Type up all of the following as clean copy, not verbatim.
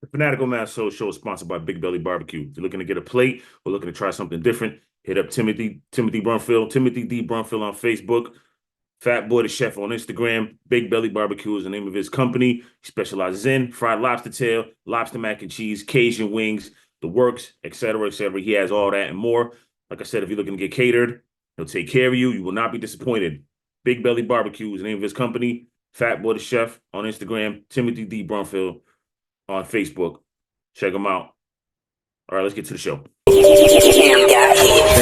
The Fanatical Massholes Show is sponsored by Big Belly Barbecue. If you're looking to get a plate or looking to try something different, hit up Timothy Brunfield, Timothy D. Brunfield on Facebook, Fat Boy the Chef on Instagram. Big Belly Barbecue is the name of his company. He specializes in fried lobster tail, lobster mac and cheese, Cajun wings, the works, etc., etc. He has all that and more. Like I said, if you're looking to get catered, he'll take care of you. You will not be disappointed. Big Belly Barbecue is the name of his company. Fat Boy the Chef on Instagram. Timothy D. Brunfield on Facebook. Check them out. All right, let's get to the show. They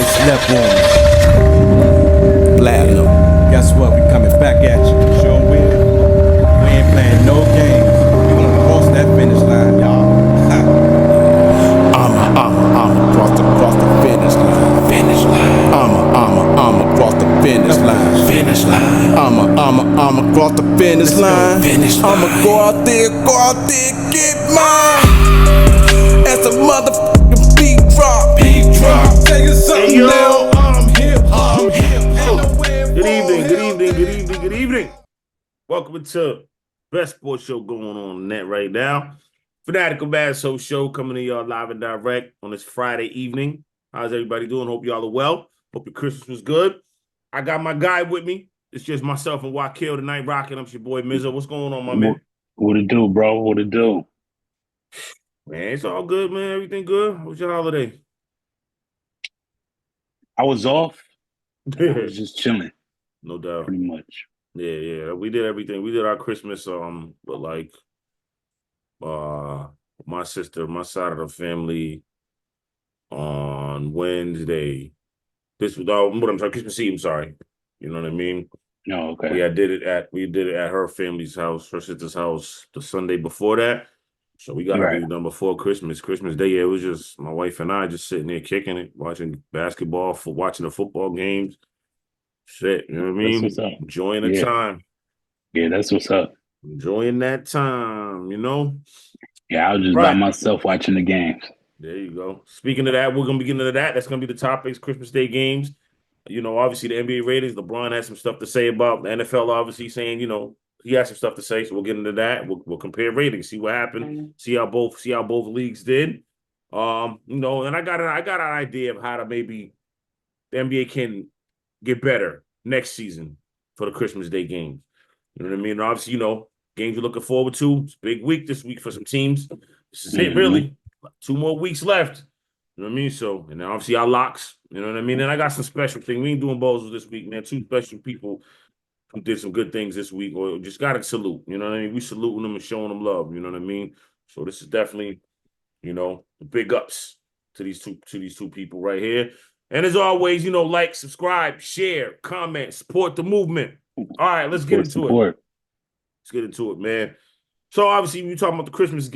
slept on me. Platinum. Guess what? We coming back at you. Sure will. We ain't playing no games. We gonna cross that finish line, y'all. I'm across the finish line. Finish line. I'm across the finish line. Finish line. I'm across the finish line. Finish line. I'ma go out there, get mine. As a motherfucking beat drop. Tell you something, Hey, yo. now I'm hip. Good evening. Welcome to best sports show going on the net right now. Fanatical Massholes Show coming to y'all live and direct on this Friday evening. How's everybody doing? Hope y'all are well. Hope your Christmas was good. I got my guy with me. It's just myself and Wakil tonight rocking. I'm your boy Mizzo. What's going on, my man? What it do, bro? What it do? Man, it's all good, man. Everything good. How was your holiday? I was off and I was just chilling, No doubt. pretty much. Yeah. We did everything. We did our Christmas, but like my sister, my side of the family on Wednesday. This was what I'm sorry, Christmas Eve, I'm sorry. You know what I mean? No, okay. We did it at her family's house, her sister's house the Sunday before that. So we got Right. everything done before Christmas. Christmas Day, yeah, it was just my wife and I just sitting there kicking it, watching basketball, watching the football games. Shit, you know what I That's what's mean? up. Enjoying the Yeah. time. Yeah, that's what's up. Enjoying that time, you know? Yeah, I was just by Right. myself watching the games. There you go. Speaking of that, we're gonna be getting into that. That's gonna be the topics, Christmas Day games. You know, obviously the NBA ratings. LeBron has some stuff to say about the NFL. Obviously, saying he has some stuff to say. So we'll get into that. We'll compare ratings, see what happened, see how both leagues did. And I got an idea of how to maybe the NBA can get better next season for the Christmas Day games. You know what I mean? And obviously, games you're looking forward to. It's a big week this week for some teams. This is it, Hmm. really. 2 more weeks left. You know what I mean? So, and then obviously our locks. You know what I mean? And I got some special thing. We ain't doing bowls this week, man. Two special people who did some good things this week, or just gotta salute. You know what I mean? We saluting them and showing them love. You know what I mean? So this is definitely, the big ups to these two people right here. And as always, like, subscribe, share, comment, support the movement. All right, let's get into it. Support. Let's get into it, man. So obviously, we talking about the Christmas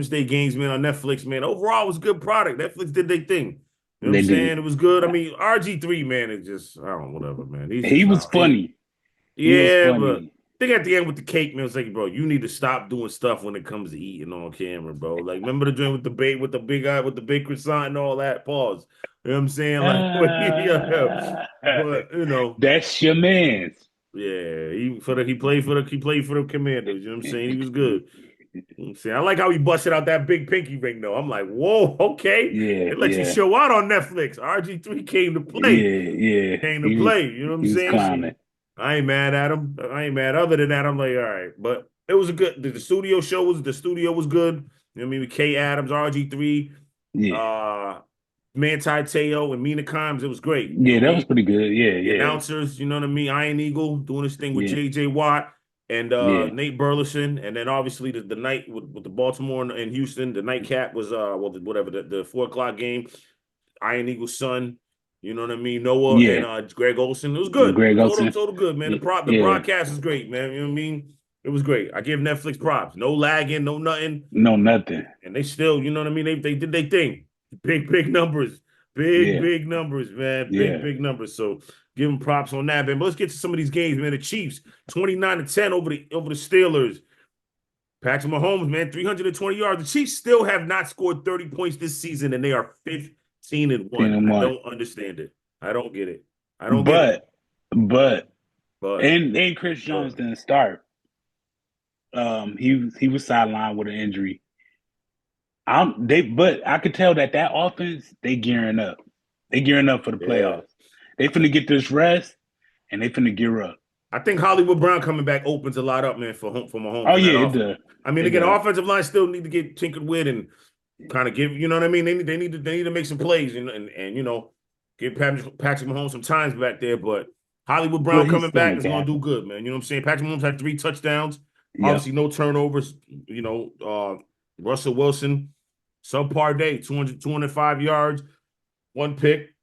Day games, man, on Netflix, man. Overall, it was a good product. Netflix did their thing. You know what I'm They did. saying? It was good. I mean, RG3, man, it just, I don't know, whatever, man. He's He just, was funny. He was yeah, but funny. I think at the end with the cake, man, it's like, bro, you need to stop doing stuff when it comes to eating on camera, bro. Like, remember the joint with the with the big eye, with the big croissant and all that? Pause. You know what I'm saying? Like, yeah, but That's your man's. yeah, he played for the Commanders. You know what I'm saying? He was good. You know what I'm saying, I like how he busted out that big pinky ring, though. I'm like, whoa, okay. Yeah, They let you yeah, show out on Netflix. RG3 came to play. yeah, yeah. Came to play. You know what I'm He was saying? So clowning. I ain't mad at him. I ain't mad. Other than that, I'm like, all right. But it was a good. The studio was good. You know what I mean? With K Adams, RG3, Yeah, uh, Manti Teo, and Mina Kimes. It was great. You know yeah, what I that was mean? pretty good. Yeah, The yeah, announcers, you know what I mean? Iron Eagle doing his thing with yeah, JJ Watt and yeah, Nate Burleson. And then obviously the night with the Baltimore and Houston, the nightcap was whatever, the 4 o'clock game. Iron Eagle's son, you know what I mean? Noah and yeah. Greg Olson. It was good. Greg Total, Olsen. total good, man. The Yeah, broadcast is great, man. You know what I mean? It was great. I give Netflix props. No lagging, no nothing. no, nothing. And they still, you know what I mean? They did their thing. Big numbers. Yeah, Big numbers, man. yeah, Big numbers. So give them props on that, man. But let's get to some of these games, man. The Chiefs, 29-10 over the Steelers. Patrick Mahomes, man, 320 yards. The Chiefs still have not scored 30 points this season, and they are 15-1. and I one. don't understand it. I don't get it. I don't get it. But, but, But and Chris uh, Jones didn't start. He was sidelined with an injury. But I could tell that offense, they gearing up. They gearing up for the Yeah. playoffs. They finna get this rest, and they finna gear up. I think Hollywood Brown coming back opens a lot up, man, for Mahomes Oh in that yeah, it offense. does. I mean, It again, the does. offensive line still need to get tinkered with and kind of give, you know what I mean? They need to make some plays and you know, give Patrick Mahomes some times back there. But Hollywood But Brown he's coming still back in is gonna do Captain. good, man. You know what I'm saying? Patrick Mahomes had 3 touchdowns, Yep. obviously no turnovers. You know, Russell Wilson, subpar day, 205 yards, 1 pick.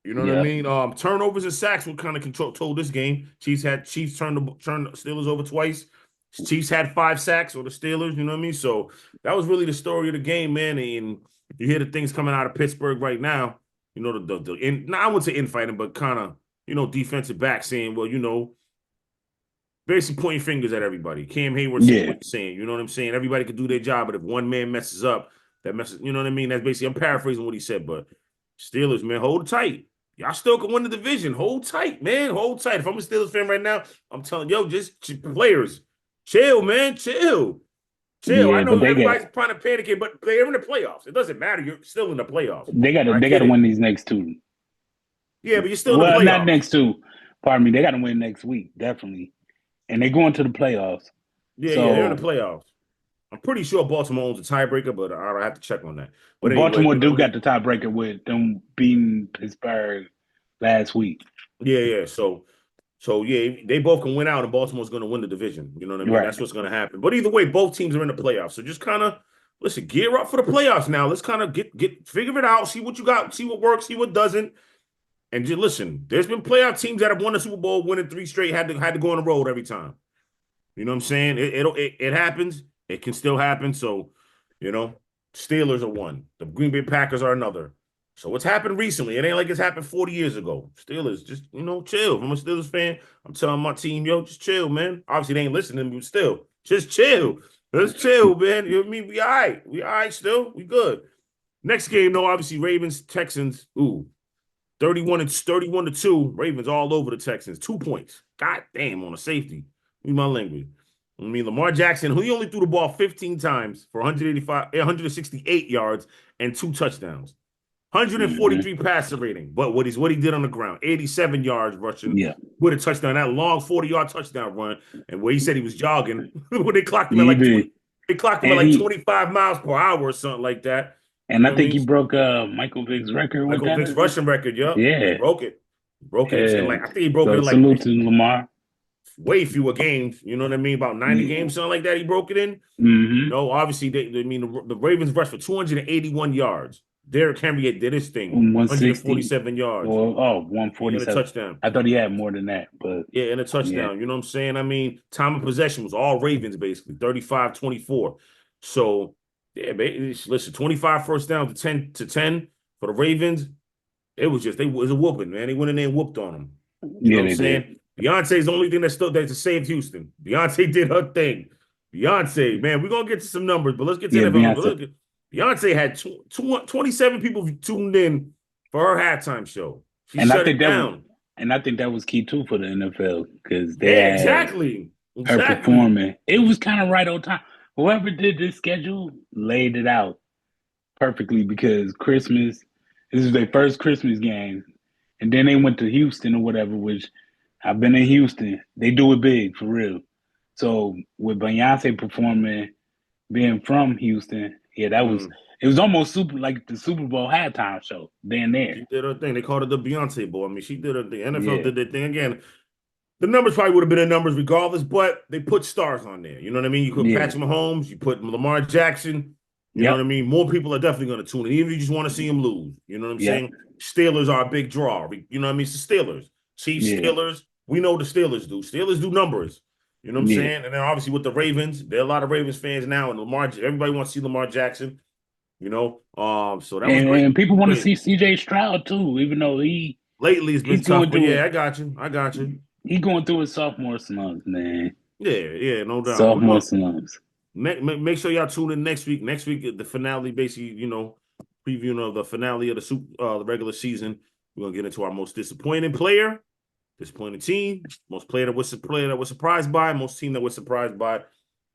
You know what I Yep. mean? Turnovers and sacks were kind of control this game. Chiefs turned the Steelers over twice. Chiefs had 5 sacks, or the Steelers. You know what I mean? So that was really the story of the game, man. And you hear the things coming out of Pittsburgh right now. You know I wouldn't say infighting, but kind of defensive back saying, well, basically pointing fingers at everybody. Cam Hayward saying Yeah. what he's saying. You know what I'm saying? Everybody could do their job, but if one man messes up, that messes. You know what I mean? That's basically, I'm paraphrasing what he said, but Steelers, man, hold tight. Y'all still can win the division. Hold tight, man. Hold tight. If I'm a Steelers fan right now, I'm telling just players, chill, man, chill. Chill. I Yeah, know but everybody's trying to panic it, but they're in the playoffs. It doesn't matter. You're still in the playoffs. I they get gotta it. win these next two. Yeah, but you're still in the Well, not playoffs. next two. Pardon me. They gotta win next week, definitely. And they're going to the playoffs. Yeah, they're in the So playoffs. I'm pretty sure Baltimore owns a tiebreaker, but I have to check on that. But anyway, Baltimore you know do what I got mean? the tiebreaker with them beating Pittsburgh last week. Yeah. So yeah, they both can win out, and Baltimore's going to win the division. You know what I mean? Right. That's what's going to happen. But either way, both teams are in the playoffs. So just kind of listen, gear up for the playoffs now. Let's kind of get figure it out, see what you got, see what works, see what doesn't, and just listen. There's been playoff teams that have won the Super Bowl, winning 3 straight, had to go on the road every time. You know what I'm saying? It happens. It can still happen. So, you know, Steelers are one. The Green Bay Packers are another. So what's happened recently? It ain't like it's happened 40 years ago. Steelers, just chill. If I'm a Steelers fan, I'm telling my team, yo, just chill, man. Obviously, they ain't listening, but still, just chill. Let's chill, man. You know what I mean? We all right. We all right still. We good. Next game, though, obviously, Ravens, Texans. Ooh, 31 to 2. Ravens all over the Texans. 2 points. God damn, on a safety. Use my language. I mean, Lamar Jackson, who he only threw the ball 15 times for 168 yards and 2 touchdowns. Mm-hmm. 143 passer rating. But what he did on the ground, 87 yards rushing Yeah. with a touchdown, that long 40-yard touchdown run, and where he said he was jogging, when they clocked him at He like did. they clocked him at And like he 25 miles per hour or something like that. You and know I what I think mean? he broke Michael Vick's record with Michael that. Vick's rushing record, yup. He Yeah. broke it. Broke it in Yeah. like I think he broke it So in like salute to Lamar. way fewer games. You know what I mean? About 90 Yeah. games, something like that. He broke it in. Mm-hmm. No, obviously, the Ravens rushed for 281 yards. Derrick Henry did his thing, 160. 147 yards. Well, oh, And a 147. touchdown. I thought he had more than that, but Yeah, and a yeah. touchdown. You know what I'm saying? I mean, time of possession was all Ravens, basically, 35-24. So, yeah, listen, 25 first down to 10 for the Ravens. It was a whooping, man. They went in there and whooped on them. You know Yeah, what I'm they did. saying? Beyonce's the only thing that saved Houston. Beyonce did her thing. Beyonce, man, we're gonna get to some numbers, but let's get to Yeah, NFL numbers. Beyonce. Look, Beyonce had 27 people tuned in for her halftime show. She And I shut think it that was down. and I think that was key too for the NFL because they Yeah, had exactly. her Exactly. performing. It was kind of right on time. Whoever did this schedule laid it out perfectly because this is their first Christmas game. And then they went to Houston or whatever, which I've been in Houston. They do it big for real. So with Beyonce performing, being from Houston, yeah, Mm. it was almost super like the Super Bowl halftime show. Then there. She did her thing. They called it the Beyonce Bowl. I mean, she did her thing. NFL Yeah. did their thing again. The numbers probably would have been the numbers regardless, but they put stars on there. You know what I mean? You put Yeah. Patrick Mahomes, you put Lamar Jackson. You know what I Yep. mean? More people are definitely going to tune in, even if you just want to see him lose. You know what I'm Yep. saying? Steelers are a big draw. You know what I mean? It's the Steelers. Chiefs, Yeah. Steelers. We know the Steelers do. Steelers do numbers. You know what I'm Yeah. saying? And then obviously with the Ravens, there are a lot of Ravens fans now, and everybody wants to see Lamar Jackson. So that was great. And people want to Great. see CJ Stroud too, even though Lately it's been he's tough, going but through yeah, it. I got you. I got you. He going through his sophomore slumps, man. Yeah, no doubt. We're Sophomore going slumps. make sure y'all tune in next week. Next week, the finale, basically, previewing of the finale of the regular season. We're gonna get into our most disappointing player, disappointing team, most player that was surprised by, most team that was surprised by.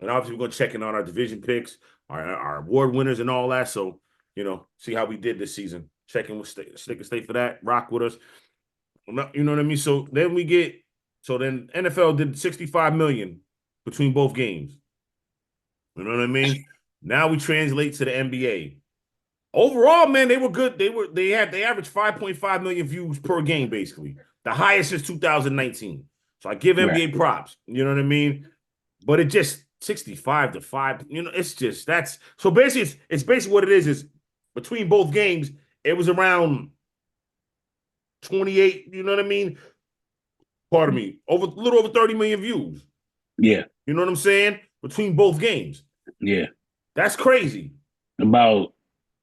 And obviously, we're going to check in on our division picks, our award winners, and all that. So, see how we did this season. Check in with Stick and Stay for that. Rock with us. You know what I mean? So then NFL did 65 million between both games. You know what I mean? Now we translate to the NBA. Overall, man, they were good. They averaged 5.5 million views per game, basically. The highest since 2019. So I give NBA props. You know what I mean? But it just 65 to 5, it's just so basically it's basically what it is between both games, it was around 28, you know what I mean? Pardon me, a little over 30 million views. Yeah. You know what I'm saying? Between both games. Yeah. That's crazy. About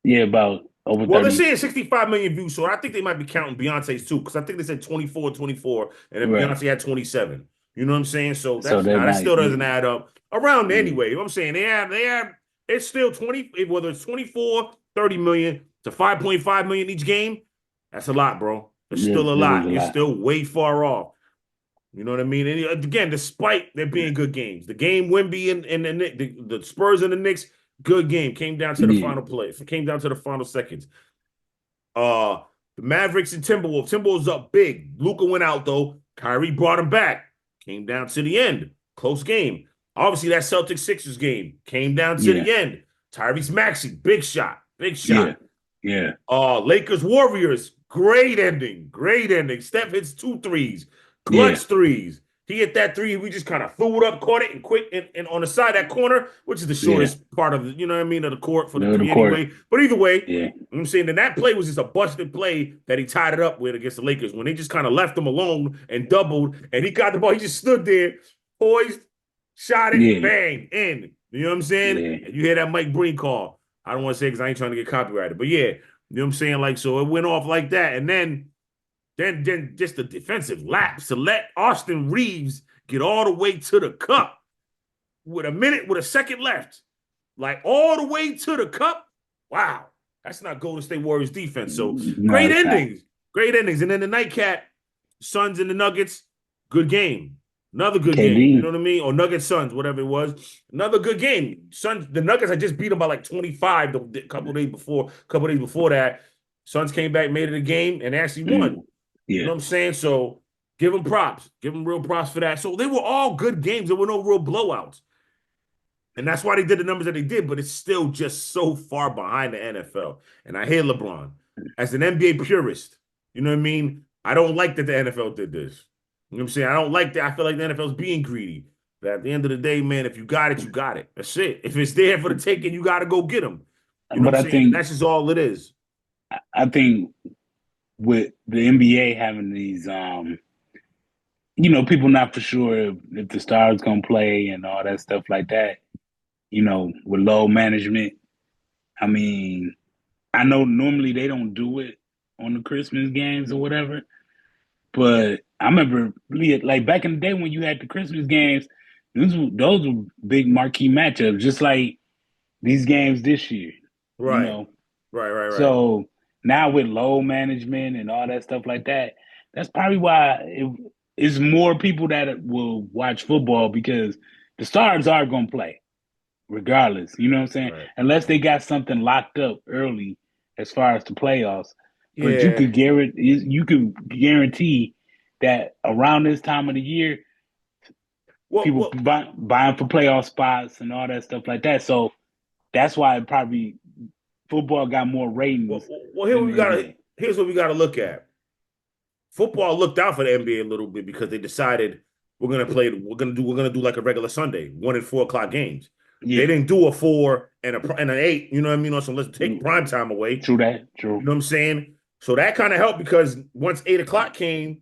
over 30. Well, they're saying 65 million views, so I think they might be counting Beyonce's too, because I think they said 24, and then Beyonce had 27. You know what I'm saying? So that still doesn't add up. Around anyway. You know what I'm saying? They have it's still 20, whether it's 24, 30 million to 5.5 million each game. That's a lot, bro. It's still a lot. You're still way far off. You know what I mean? And again, despite there being good games, the game Wemby and the Spurs and the Knicks, good game. Came down to the final play. Came down to the final seconds. The Mavericks and Timberwolves. Timberwolves up big. Luka went out though. Kyrie brought him back. Came down to the end. Close game. Obviously, that Celtics Sixers game came down to the end. Tyrese Maxey, big shot. Big shot. Yeah. Lakers Warriors, great ending. Great ending. Steph hits 2 threes. Clutch threes. He hit that three. We just kind of threw it up, caught it, and quick and on the side of that corner, which is the shortest part of the, you know what I mean, of the court for the three anyway. But either way, you know what I'm saying, then that play was just a busted play that he tied it up with against the Lakers when they just kind of left him alone and doubled, and he got the ball. He just stood there, poised, shot it, bang, in. You know what I'm saying? And you hear that Mike Breen call. I don't want to say because I ain't trying to get copyrighted, but yeah, you know what I'm saying? Like, so it went off like that, and then just the defensive lapse to let Austin Reeves get all the way to the cup with a second left. Like all the way to the cup. Wow. That's not Golden State Warriors defense. So great endings. Great endings. And then the nightcap, Suns and the Nuggets, good game. Another good game. You know what I mean? Or Nuggets Suns, whatever it was. Another good game. The Nuggets had just beat them by like 25 a couple days before that. Suns came back, made it a game, and actually won. You know what I'm saying? So give them props. Give them real props for that. So they were all good games. There were no real blowouts. And that's why they did the numbers that they did, but it's still just so far behind the NFL. And I hear LeBron. As an NBA purist, you know what I mean? I don't like that the NFL did this. You know what I'm saying? I don't like that. I feel like the NFL's being greedy. But at the end of the day, man, if you got it, you got it. That's it. If it's there for the taking, you got to go get them. You know what I'm saying? That's just all it is. I think with the NBA having these, people not for sure if the star's going to play and all that stuff like that, with low management. I mean, I know normally they don't do it on the Christmas games or whatever, but I remember like back in the day when you had the Christmas games, those were big marquee matchups, just like these games this year. Right. Right. So now with low management and all that stuff like that, that's probably why it's more people that will watch football because the stars are going to play regardless. You know what I'm saying? Right. Unless they got something locked up early as far as the playoffs. But you could guarantee that around this time of the year, people buying for playoff spots and all that stuff like that. So that's why football got more ratings. Here's what we gotta look at. Football looked out for the NBA a little bit because they decided we're gonna do like a regular Sunday, 1 and 4 o'clock games. Yeah. They didn't do a 4 and an 8, you know what I mean? So let's take prime time away. True. You know what I'm saying? So that kind of helped because once 8 o'clock came,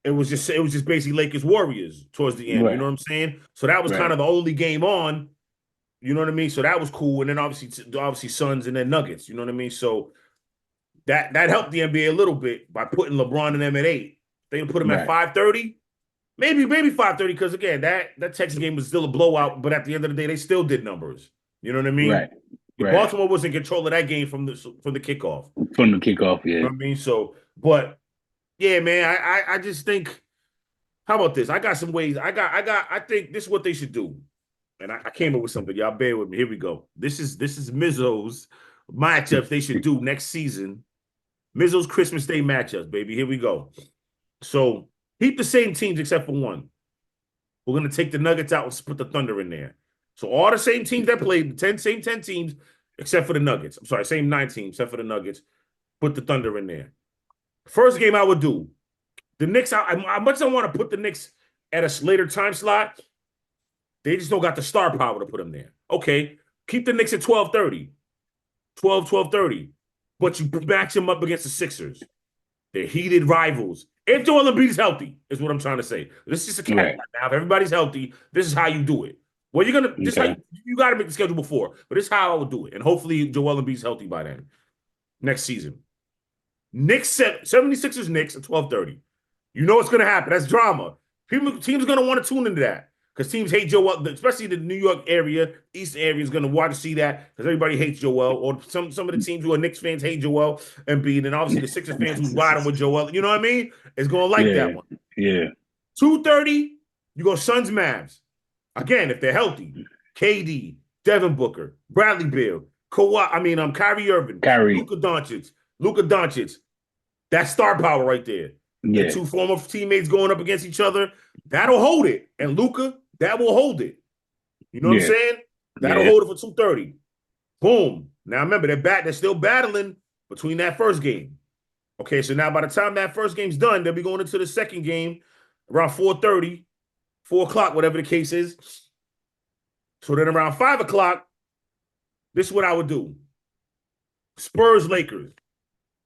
it was just basically Lakers Warriors towards the end. Right. You know what I'm saying? So that was kind of the only game on. You know what I mean? So that was cool. And then obviously Suns and then Nuggets. You know what I mean? So that helped the NBA a little bit by putting LeBron and them at 8. They put them at 5:30. Maybe 5:30 because again that Texas game was still a blowout, but at the end of the day they still did numbers. You know what I mean? Right. Baltimore was in control of that game from the kickoff. From the kickoff, yeah. You know what I mean? So, but yeah, man, I just think. How about this? I got some ways. I think this is what they should do. and I came up with something. Y'all bear with me. Here we go. This is Mizzo's matchups they should do next season. Mizzo's Christmas Day matchups, baby. Here we go. So keep the same teams except for one. We're gonna take the Nuggets out and put the Thunder in there. So all the same teams that played, the same 10 teams, except for the Nuggets. I'm sorry, same 9 teams, except for the Nuggets. Put the Thunder in there. First game I would do. The Knicks, I much I want to put the Knicks at a later time slot. They just don't got the star power to put them there. Okay, keep the Knicks at 12:30. 12:30. But you match them up against the Sixers. They're heated rivals. If Joel Embiid is healthy, is what I'm trying to say. This is a caveat. Now, if everybody's healthy, this is how you do it. Well, you're gonna this how you got to make the schedule before, but this is how I would do it. And hopefully Joel Embiid's healthy by then. Next season. Knicks 76ers Knicks at 12:30. You know what's gonna happen. That's drama. Teams are gonna want to tune into that. Because teams hate Joel, especially the New York area, Eastern area is going to want to see that because everybody hates Joel. Or some of the teams who are Knicks fans hate Joel Embiid, and obviously the Sixers fans who's riding with Joel. You know what I mean? Is going to like that one. Yeah. 2:30, you go Suns Mavs. Again, if they're healthy, KD, Devin Booker, Bradley Beal, Kyrie Irving, Luka Doncic. That's star power right there. Yeah. The 2 former teammates going up against each other. That'll hold it. And Luka, that will hold it. You know what I'm saying? That'll hold it for 2:30. Boom. Now remember, they're still battling between that first game. Okay, so now by the time that first game's done, they'll be going into the second game around 4:30, 4 o'clock, whatever the case is. So then around 5 o'clock, this is what I would do. Spurs Lakers.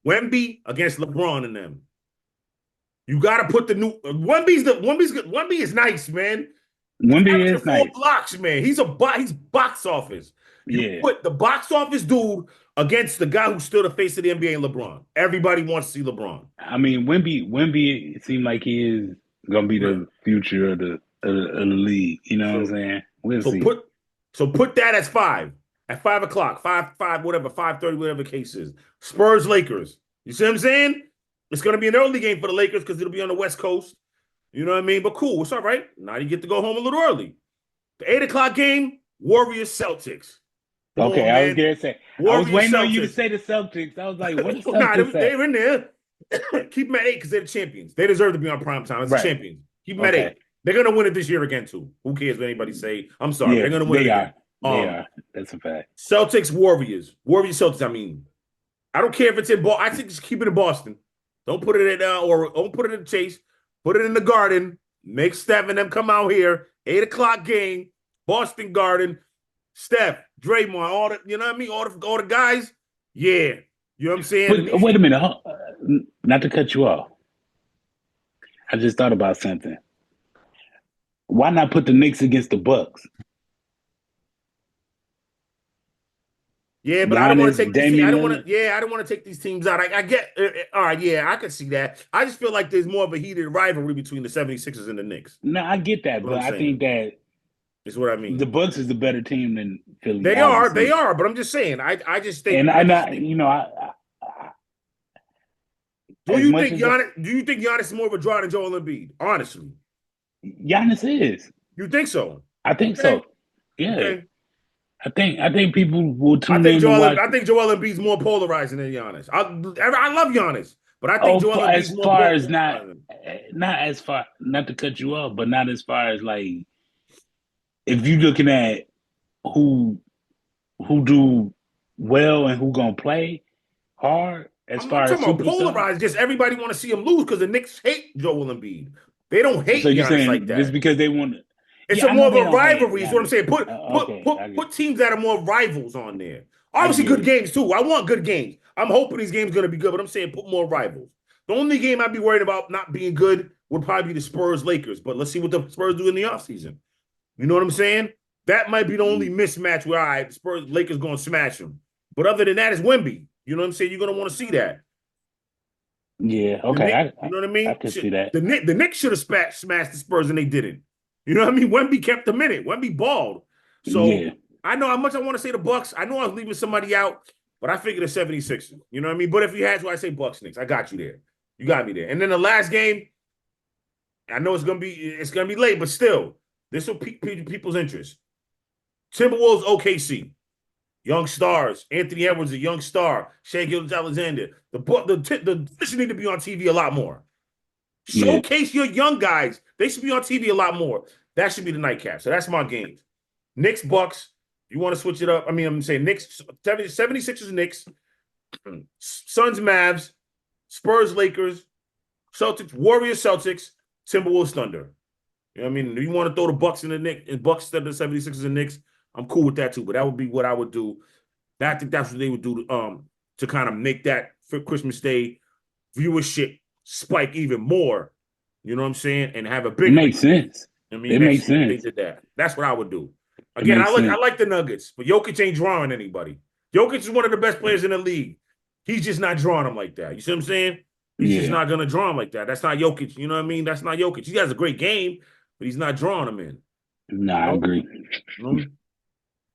Wemby against LeBron and them. You got to put the new Wemby is nice, man. Wemby is 4 nice. blocks, man. He's box office. You put the box office dude against the guy who's still the face of the NBA and LeBron. Everybody wants to see LeBron. I mean, Wemby seemed like he is gonna be the future of the league. You know what I'm saying? We'll see. Put that as 5 at 5 o'clock, 5 whatever, 5:30, whatever the case is. Spurs Lakers. You see what I'm saying? It's going to be an early game for the Lakers because it'll be on the West Coast. You know what I mean? But cool. It's all right. Now you get to go home a little early. The 8 o'clock game, Warriors Celtics. Okay, I was going to say. I was waiting on you to say the Celtics. I was like, what the Celtics they're in there. Keep them at 8 because they're the champions. They deserve to be on prime time. It's the champions. Keep them at 8. They're going to win it this year again, too. Who cares what anybody say? I'm sorry. They're going to win it again. They are. That's a fact. Celtics, Warriors. Warriors, Celtics, I mean. I don't care if it's in Boston. I think just keep it in Boston. Don't put it in or don't put it in the Chase. Put it in the Garden. Make Steph and them come out here. 8 o'clock game. Boston Garden. Steph, Draymond, all the, you know what I mean? All the guys. Yeah. You know what I'm saying? Wait a minute. Not to cut you off. I just thought about something. Why not put the Knicks against the Bucks? Yeah, but I don't want to take these teams. I don't want to take these teams out. I get all right, yeah, I can see that. I just feel like there's more of a heated rivalry between the 76ers and the Knicks. No, I get that, but I think that is what I mean. The Bucks is a better team than Philly. They are, but I'm just saying. I just think Do you think Giannis is more of a draw than Joel Embiid? Honestly. Giannis is. You think so? I think so. Yeah. Okay. I think people will tune in. I think Joel Embiid's more polarizing than Giannis. I love Giannis, but I think Joel Embiid's more polarizing. Not as far, not to cut you off, but not as far as like if you're looking at who do well and who gonna play hard. I'm talking about polarized. Just everybody want to see him lose because the Knicks hate Joel Embiid. They don't hate Giannis like that. Just because they want to. It's more of a rivalry, is what I'm saying. Put teams that are more rivals on there. Obviously, good games, too. I want good games. I'm hoping these games are going to be good, but I'm saying put more rivals. The only game I'd be worried about not being good would probably be the Spurs-Lakers, but let's see what the Spurs do in the offseason. You know what I'm saying? That might be the only mismatch where, all right, Spurs-Lakers going to smash them. But other than that, it's Wemby. You know what I'm saying? You're going to want to see that. Yeah, okay. You know what I mean? I can see that. The Knicks should have smashed the Spurs, and they didn't. You know what I mean? Wemby kept the minute. Wemby balled. So I know how much I want to say the Bucks. I know I was leaving somebody out, but I figured the 76ers. You know what I mean? But if you had to, I say Bucks Knicks. I got you there. You got me there. And then the last game, I know it's gonna be late, but still, this will pique people's interest. Timberwolves, OKC. Young stars. Anthony Edwards, a young star. Shea Gilgeous-Alexander. The division need to be on TV a lot more. Yeah. Showcase your young guys. They should be on TV a lot more. That should be the nightcap. So that's my games. Knicks, Bucks. You want to switch it up? I mean, I'm saying Knicks, 76ers, Knicks. Suns, Mavs. Spurs, Lakers. Celtics, Warriors, Celtics. Timberwolves, Thunder. You know what I mean? You want to throw the Bucks in the Knicks, and Bucks instead of the 76ers and Knicks, I'm cool with that too. But that would be what I would do. I think that's what they would do to kind of make that for Christmas Day viewership spike even more. You know what I'm saying? And have a big. It makes sense. I mean, it makes sense. They did that. That's what I would do. Again, I like the Nuggets, but Jokic ain't drawing anybody. Jokic is one of the best players in the league. He's just not drawing them like that. You see what I'm saying? He's just not gonna draw him like that. That's not Jokic. You know what I mean? That's not Jokic. He has a great game, but he's not drawing them in. No, I agree. You know?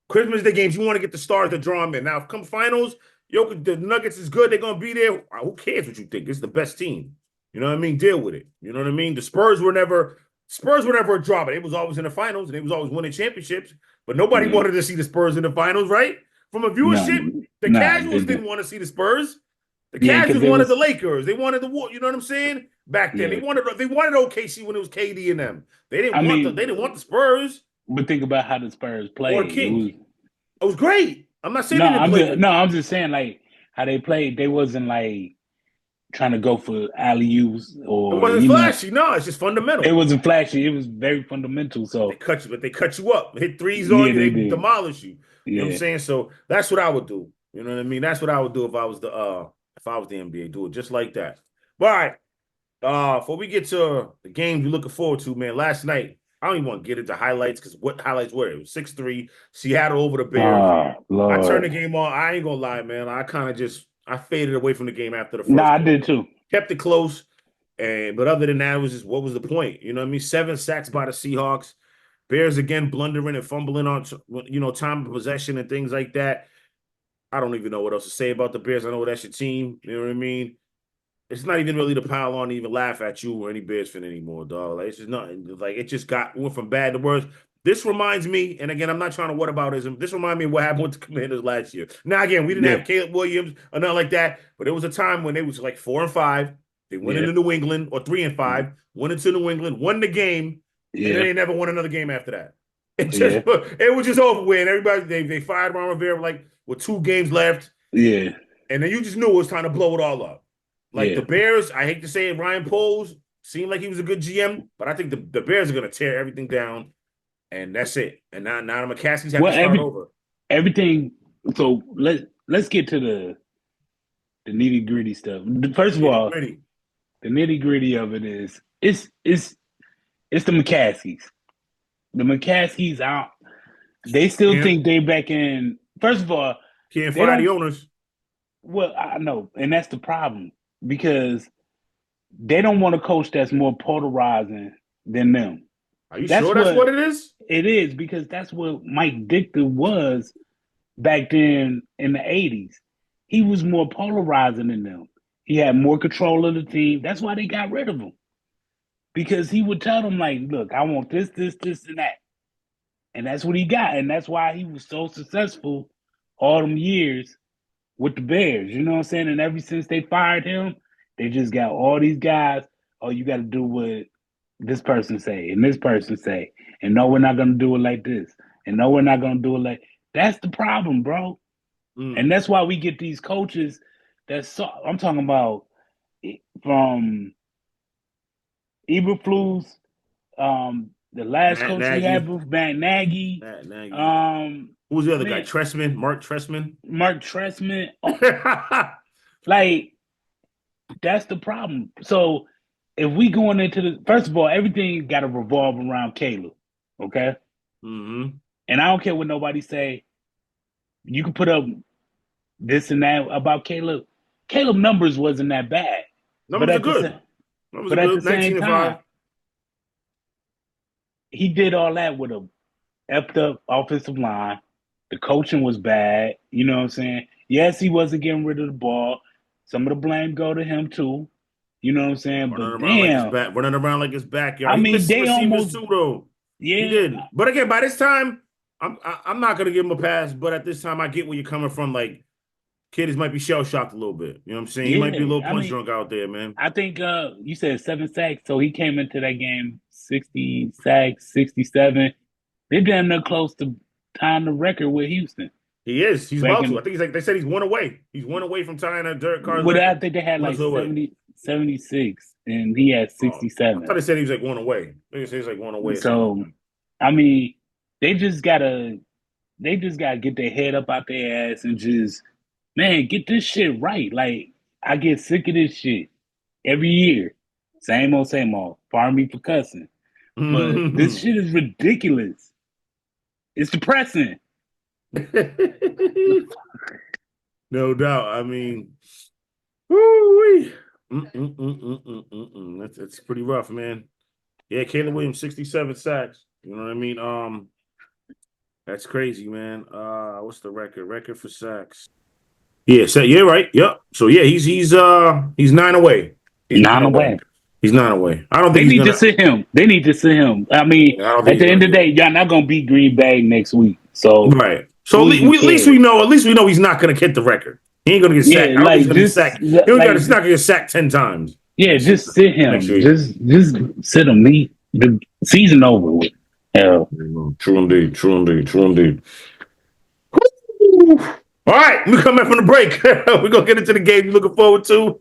Christmas Day games, you want to get the stars to draw them in. Now, if come finals, Jokic, the Nuggets is good. They're gonna be there. Who cares what you think? It's the best team. You know what I mean? Deal with it. You know what I mean? The Spurs were never a draw, but it was always in the finals and they was always winning championships. But nobody wanted to see the Spurs in the finals, right? From a viewership, the casuals didn't want to see the Spurs. The casuals wanted the Lakers. They wanted the War. You know what I'm saying? Back then, they wanted OKC when it was KD and them. They didn't want the Spurs. But think about how the Spurs played. Or Kings. It was great. I'm not saying I'm just saying like how they played. They wasn't like trying to go for alley-oops or it wasn't flashy. No, it's just fundamental. It wasn't flashy. It was very fundamental. So they cut you up, hit threes on you, they demolish you. You know what I'm saying? So that's what I would do. You know what I mean? That's what I would do if I was the NBA. Do it just like that. But all right. Before we get to the games we're looking forward to, man. Last night, I don't even want to get into highlights because what highlights were it? It was 6-3, Seattle over the Bears. I turned the game on. I ain't gonna lie, man. I faded away from the game after the first. I did too. Kept it close. But other than that, it was just what was the point? You know what I mean? 7 sacks by the Seahawks. Bears again blundering and fumbling on time of possession and things like that. I don't even know what else to say about the Bears. I know that's your team. You know what I mean? It's not even really to pile on to even laugh at you or any Bears fan anymore, dog. Like, it's just nothing. Like, it just went from bad to worse. This reminds me, and again, I'm not trying to whataboutism. This reminds me of what happened with the Commanders last year. Now, again, we didn't have Caleb Williams or nothing like that, but it was a time when they was like 4-5. They went into New England, or 3-5, went into New England, won the game, and then they never won another game after that. It was just over with. Everybody, they fired Ron Rivera like with 2 games left. Yeah. And then you just knew it was time to blow it all up. Like the Bears, I hate to say it, Ryan Poles seemed like he was a good GM, but I think the Bears are going to tear everything down, and that's it. And now the McCaskies have to start over. Everything. So let's get to the nitty gritty stuff. First of all, the nitty gritty of it is it's the McCaskies. The McCaskies out. They still think they back in. First of all, can't fire the owners. Well, I know, and that's the problem because they don't want a coach that's more polarizing than them. Are you sure that's what it is? It is because that's what Mike Dichter was back then in the 80s. He was more polarizing than them. He had more control of the team. That's why they got rid of him. Because he would tell them, like, look, I want this, this, this, and that. And that's what he got. And that's why he was so successful all them years with the Bears. You know what I'm saying? And ever since they fired him, they just got all these guys. Oh, you got to do what this person say and this person say. And no, we're not going to do it like this. And no, we're not going to do it like... That's the problem, bro. And that's why we get these coaches I'm talking about from Eberflus, the last coach he had with Matt Nagy. Who was the other guy? Trestman? Mark Trestman? Mark Trestman. Like, that's the problem. So if we going into first of all, everything got to revolve around Caleb, okay? Mm-hmm. And I don't care what nobody say. You can put up this and that about Caleb. Caleb numbers wasn't that bad. Numbers are good. But at the same time, he did all that with a effed up offensive line. The coaching was bad. You know what I'm saying? Yes, he wasn't getting rid of the ball. Some of the blame go to him too. You know what I'm saying? Running around like his backyard. I mean, they almost too, though. Yeah. He did. But again, by this time, I'm not gonna give him a pass, but at this time, I get where you're coming from. Like, kiddies might be shell shocked a little bit. You know what I'm saying? He might be a little punch drunk out there, man. I think you said 7 sacks, so he came into that game 60 sacks, 67. They're damn near close to tying the record with Houston. He is. He's about to. I think he's like they said he's one away. He's one away from tying a Derek Carr. Well, I think they had like 76, and he had 67. I thought they said he was like one away. They said he's like one away. So, I mean, they just gotta get their head up out their ass and just, man, get this shit right. Like, I get sick of this shit every year. Same old. Pardon me for cussing. But this shit is ridiculous. It's depressing. No doubt. I mean, woo-wee. That's pretty rough, man. Yeah, Caleb Williams, 67 sacks. You know what I mean? That's crazy, man. What's the record? Record for sacks. Yeah, so you're right. Yep. So yeah, he's 9 away. He's 9 away. He's 9 away. I don't think they need to sit him. They need to sit him. I mean, at the end of the day, y'all not gonna beat Green Bay next week. So right. So at least we know he's not gonna hit the record. He ain't gonna get sacked. Yeah, like he's not gonna get sacked 10 times. Yeah, just sit him. Just sit him. The season over with. Hell. True indeed. All right, we come back from the break. We're gonna get into the game you're looking forward to.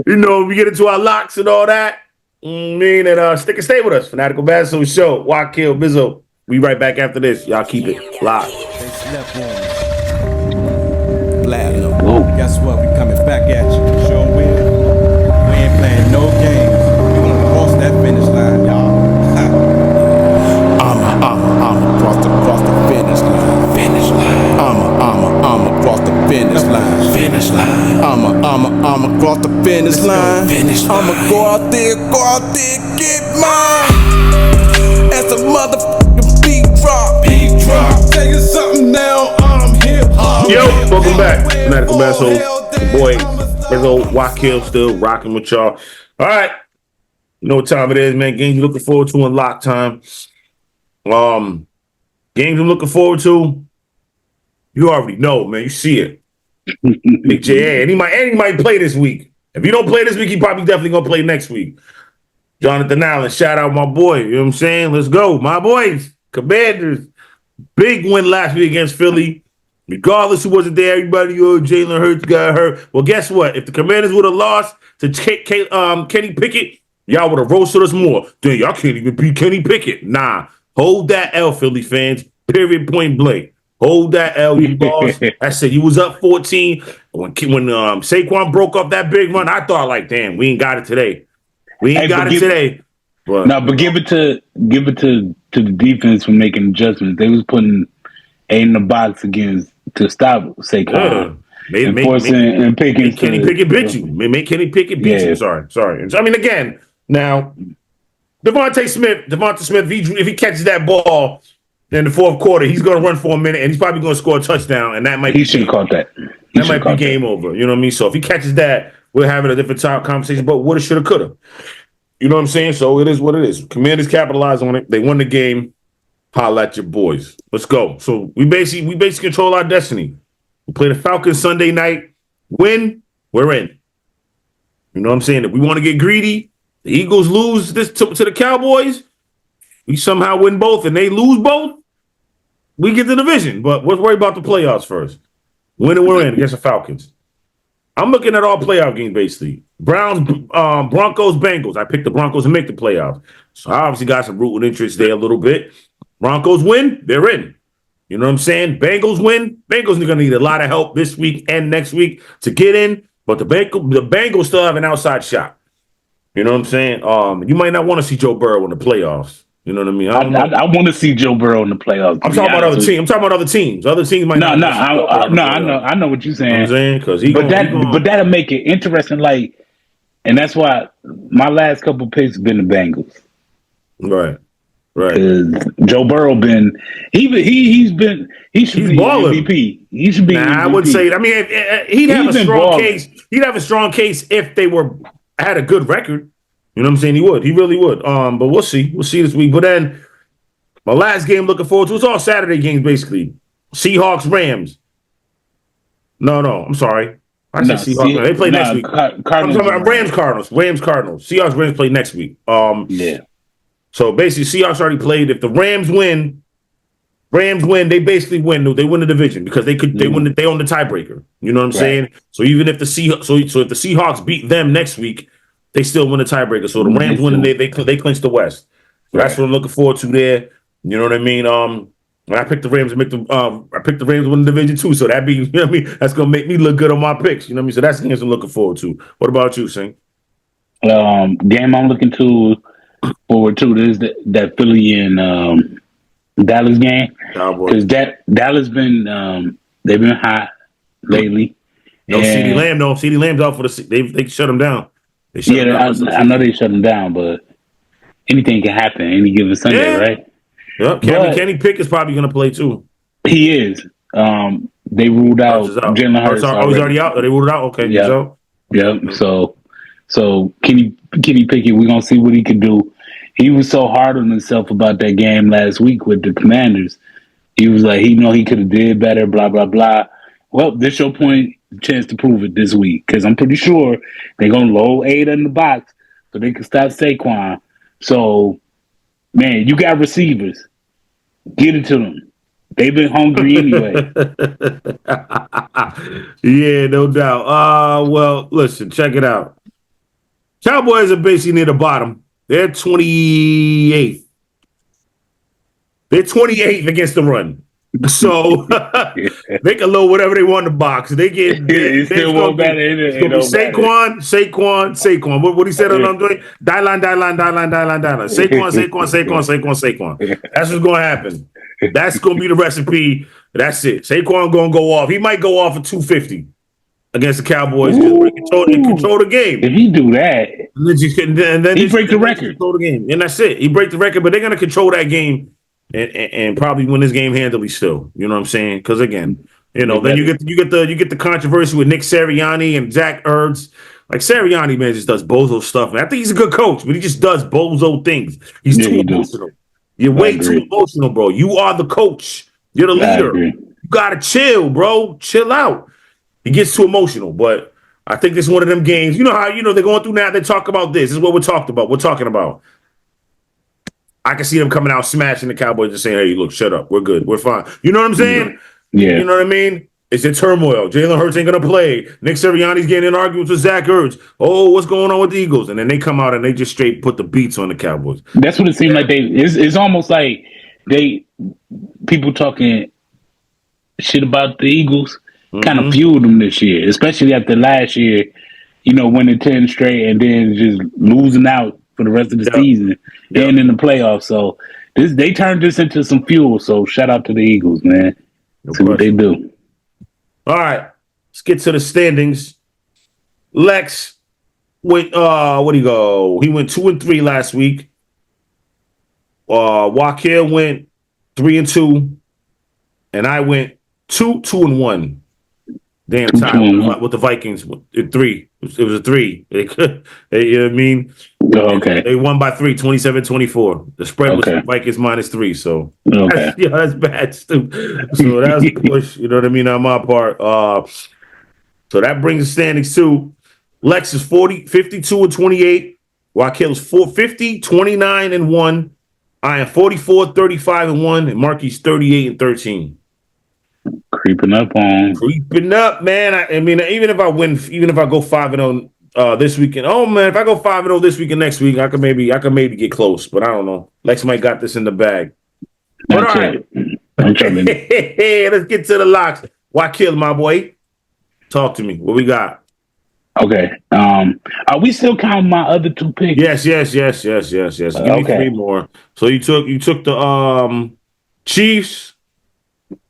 We get into our locks and all that. Stick and stay with us. Fanatical Massholes Show. Wakil, Mizzo. We right back after this. Y'all keep it locked. They slept on Platinum. Guess what? We coming back at you. Sure will. We ain't playing no games. We gonna cross that finish line, y'all. I'm across the finish line. Finish line. I'm across the finish line. Finish line. I'm across the finish line. I'ma go out there, get mine. As a motherfucking beat drop. Tell you something now, I'm here. Yo, welcome back. Fanatical Massholes. The boy, Mizzo, Wakil, still rocking with y'all. All right. You know what time it is, man. Games you're looking forward to in lock time. Games I'm looking forward to. You already know, man. You see it. Big J. And he might play this week. If you don't play this week, he probably definitely gonna play next week. Jonathan Allen, shout out my boy. You know what I'm saying? Let's go. My boys. Commanders. Big win last week against Philly. Regardless who wasn't there, everybody, Jalen Hurts got hurt. Well, guess what? If the Commanders would have lost to Kenny Pickett, y'all would have roasted us more. Dang, y'all can't even beat Kenny Pickett. Nah. Hold that L, Philly fans. Period, point blank. Hold that L, you lost. I said you was up 14. When Saquon broke up that big run, I thought like, damn, we ain't got it today. But give it to the defense for making adjustments. They was putting A in the box to stop Saquon. And Pickens. Kenny Pickett bit you. Make Kenny Pickett beat you. Sorry. I mean, again, now Devonta Smith, if he catches that ball in the fourth quarter, he's going to run for a minute, and he's probably going to score a touchdown, and that might he should have caught that. That might be game over. You know what I mean? So if he catches that, we're having a different conversation about woulda, shoulda, coulda. You know what I'm saying? So it is what it is. Commanders capitalized on it. They won the game. Holla at your boys. Let's go. So we basically control our destiny. We play the Falcons Sunday night. Win, we're in. You know what I'm saying? If we want to get greedy, the Eagles lose this to the Cowboys, we somehow win both, and they lose both, we get the division. But let's worry about the playoffs first. Win and we're in against the Falcons. I'm looking at all playoff games, basically. Browns, Broncos, Bengals. I picked the Broncos to make the playoffs. So I obviously got some rooting interest there a little bit. Broncos win, they're in. You know what I'm saying? Bengals win. Bengals are going to need a lot of help this week and next week to get in. But the Bengals still have an outside shot. You know what I'm saying? You might not want to see Joe Burrow in the playoffs. You know what I mean? I want to see Joe Burrow in the playoffs. I'm talking about other teams. I'm talking about other teams. Other teams might not. I know what you're saying. You know what I'm saying? But that'll make it interesting. Like, and that's why my last couple picks have been the Bengals. Right. Because Joe Burrow he should be MVP. He should be. MVP. I would say. I mean, he'd have a strong case. He'd have a strong case if they had a good record. You know what I'm saying? He would. He really would. But we'll see. We'll see this week. But then My last game looking forward to. It's all Saturday games basically. Seahawks, Rams. No, I'm sorry. I said Seahawks. They play next week. I'm talking about Rams, Cardinals. Seahawks, Rams play next week. Yeah. So basically, Seahawks already played. If the Rams win, they basically win. They win the division because they could. They win. They own the tiebreaker. You know what I'm saying? So even if the if the Seahawks beat them next week, they still win the tiebreaker. So the Rams win and they clinch the West. So that's what I'm looking forward to there. You know what I mean? I picked the Rams to make them. I picked the Rams to win the division too. So that be, you know what I mean? That's gonna make me look good on my picks. You know what I mean? So that's the games I'm looking forward to. What about you, Sing? Game I'm looking forward to is that Philly and Dallas game, because Dallas been they've been hot lately. No CeeDee Lamb. No CeeDee Lamb's out for they shut him down. I know they shut him down, but anything can happen any given Sunday, right? Yep. Kenny Pick is probably going to play too. He is. They ruled out Jalen Hurts. Oh, he's already out. They ruled it out. Okay. Yep. So Kenny Pickett, we're gonna see what he can do. He was so hard on himself about that game last week with the Commanders. He was like, he could have did better, blah, blah, blah. Well, this your chance to prove it this week, because I'm pretty sure they're going to load 8 in the box so they can stop Saquon. So, man, you got receivers. Get it to them. They've been hungry anyway. Yeah, no doubt. Well, listen, check it out. Cowboys are basically near the bottom. They're 28th. They're 28th against the run. So they can load whatever they want in the box. They get it's still won't matter. It's gonna be Saquon. What he said on Andre? Die-line. Saquon. That's what's gonna happen. That's gonna be the recipe. That's it. Saquon gonna go off. He might go off for 250 against the Cowboys because they control the game. If he do that, and then he break the record. Control the game, and that's it. He break the record, but they're gonna control that game and probably win this game handily. Still, you know what I'm saying? Because again, then you get the controversy with Nick Sirianni and Zach Ertz. Like Sirianni, man, just does bozo stuff. Man, I think he's a good coach, but he just does bozo things. He's too emotional. You're way too emotional, bro. You are the coach. You're the leader. You gotta chill, bro. Chill out. He gets too emotional, but I think this is one of them games. You know how they're going through now. They talk about this. This is what we're talking about. I can see them coming out smashing the Cowboys and saying, "Hey, look, shut up. We're good. We're fine." You know what I'm saying? Yeah. You know what I mean? It's in turmoil. Jalen Hurts ain't gonna play. Nick Sirianni's getting in arguments with Zach Ertz. Oh, what's going on with the Eagles? And then they come out and they just straight put the beats on the Cowboys. That's what it seemed like. It's almost like people talking shit about the Eagles. Kind of fueled them this year, especially after last year, winning 10 straight and then just losing out for the rest of the season and in the playoffs. So they turned this into some fuel. So shout out to the Eagles, man. See what they do. All right, let's get to the standings. Lex went, where'd he go? He went 2-3 last week. Wakil went 3-2, and I went 2-1. Damn time with the Vikings. 3. It was a 3. They could, you know what I mean? Okay. They won by 3, 27-24. The spread was Vikings -3. So that's bad, stupid. So that was a push. You know what I mean on my part. So that brings the standings to Lex is 52-28. Wakil is 50, 29-1. I am 44, 35-1, and Marky's 38-13. Creeping up, man. I mean, even if I go 5-0 this weekend. Oh man, if I go 5-0 this week and next week, I could maybe get close, but I don't know. Lex might got this in the bag. But all right, let's get to the locks. Wakil, my boy, talk to me. What we got? Okay. Are we still counting my other 2 picks? Yes. Give me 3 more. So you took the Chiefs.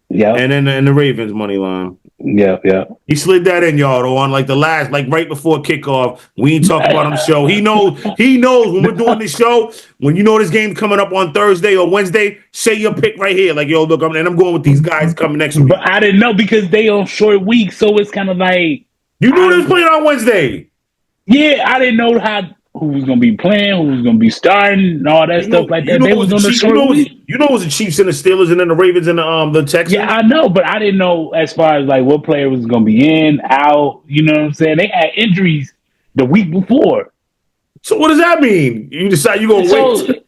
Yeah, and then the Ravens money line. Yeah. He slid that in, y'all, though, on like the last, like right before kickoff. We ain't talking about on the show. He knows when we're doing this show, when you know this game's coming up on Thursday or Wednesday, say your pick right here. Like, yo, look, I'm going with these guys coming next week. But I didn't know because they on short week, so it's kind of like you knew they was playing on Wednesday. Yeah, I didn't know how who was gonna be playing, who was gonna be starting, and all that stuff like that. They was on the short week. You know, it was the Chiefs and the Steelers, and then the Ravens and the Texans. Yeah, I know, but I didn't know as far as like what player was gonna be in, out. You know what I'm saying? They had injuries the week before. So what does that mean? You decide you're gonna wait?